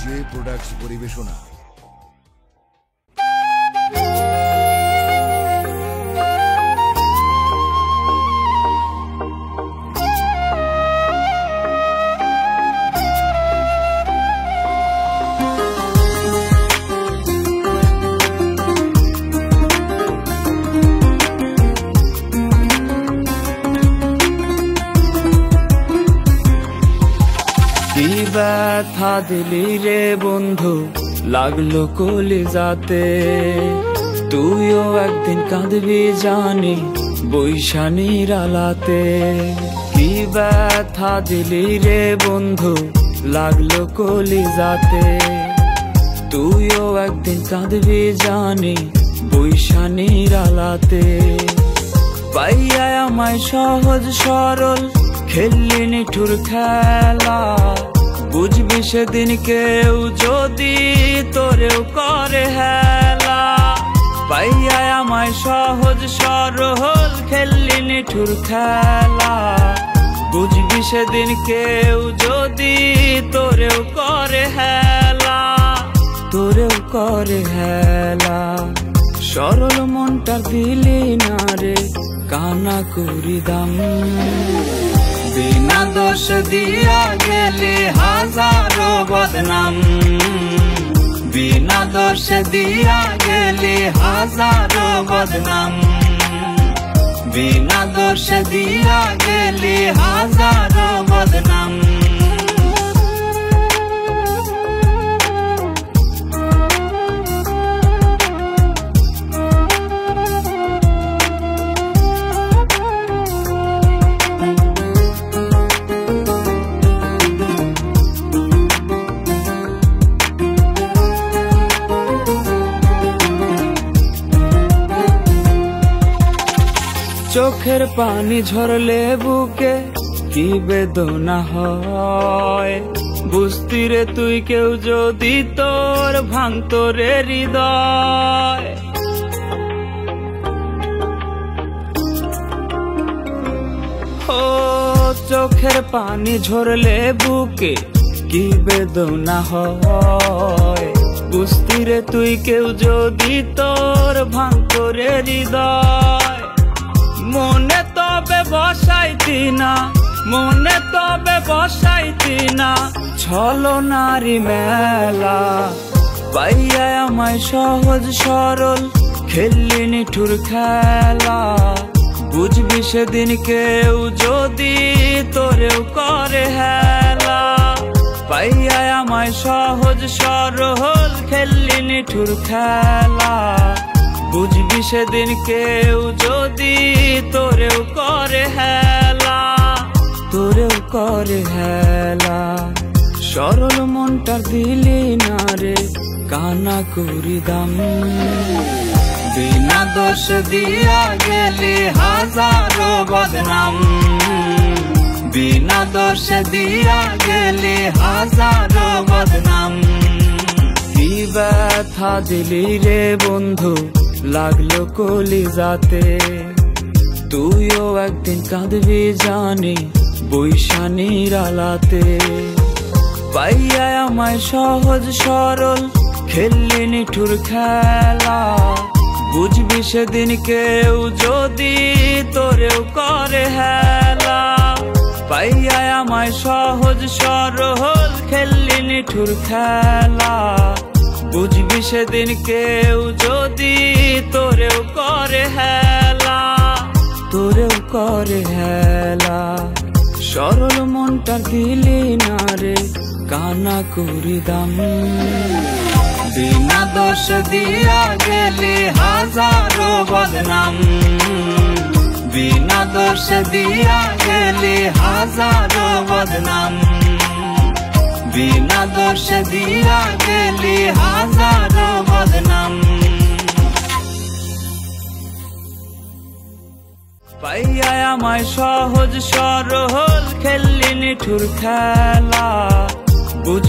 যে প্রোডাক্টস পরিবেশনা। ব্যথা দিলি রে বন্ধু, লাগলো কলিজাতে। তুইও একদিন কাঁদবি জানি বৈশানীর আলাতে। কি ব্যথা দিলি রে বন্ধু, লাগলো কলিজাতে। তুইও একদিন কাঁদবি জানি বৈশানীর আলাতে। পাইয়া আমায় সহজ সরল খেললি নিঠুর খেলা, বুঝবি সেদিন কেউ যদি তোরেও করে হেলা। পাইয়া আমায় সহজ সরল খেললি নিঠুর খেলা, বুঝবি সেদিন কেউ যদি তোরেও করে হেলা, তোরেও করে হেলা। সরল মনটা দিলি না রে কানা করি দাম। বিনা দোষ দিয়া গেলি হাজারো বদনাম। বিনা দোষ দিয়া গেলি হাজারো বদনাম। বিনা দোষ দিয়া গেলি হাজারো বদনাম। চোখের পানি ঝরলে বুকে কি বেদনা হয়। বুঝতি রে তুই কেউ যদি তোর ভাঙতো রে হৃদয়। ও চোখের পানি ঝরলে বুকে কি বেদনা হয়। বুঝতি রে তুই কেউ যদি তোর ভাঙতো রে হৃদয়। মনে তবে বসাইতি না, মনে তবে বসাইতি না ছলনারি মেলা। পাইয়া আমায় সহজ সরল খেললি নিঠুর খেলা, বুঝবি সেদিন কেউ যদি তোরেও করে হেলা। পাইয়া আমায় সহজ সরল খেললি নিঠুর খেলা, বুঝবি সেদিন কেউ যদি তোরেও করে হেলা, তোরেও করে হেলা। সরল মনটা দিলি না রে কানা করি দাম। বিনা দোষ দিয়া গেলি হাজারো বদনাম। বিনা দোষ দিয়া গেলি হাজারো বদনাম। কি ব্যথা দিলি রে বন্ধু, লাগলো কলিজাতে। তুইও একদিন কাঁদবি জানি বৈশানীর আলাতে। পাইয়া আমায় সহজ সরল খেললি নিঠুর খেলা, বুঝবি সেদিন কেউ যদি তোরেও করে হেলা। পাইয়া আমায় সহজ সরল খেললি নিঠুর খেলা, বুঝবি সেদিন কেউ যদি তোরেও করে হেলা, তোরেও করে হেলা। সরল মনটা দিলি না রে কানা করি দাম। বিনা দোষ দিয়া গেলি হাজারো বদনাম। বিনা দোষ দিয়া গেলি হাজারো বদনাম। বিনা দোষ দিয়া গেলি হাজারো বদনাম। পাইয়া আমায় সহজ সরল খেললি নিঠুর খেলা, বুঝ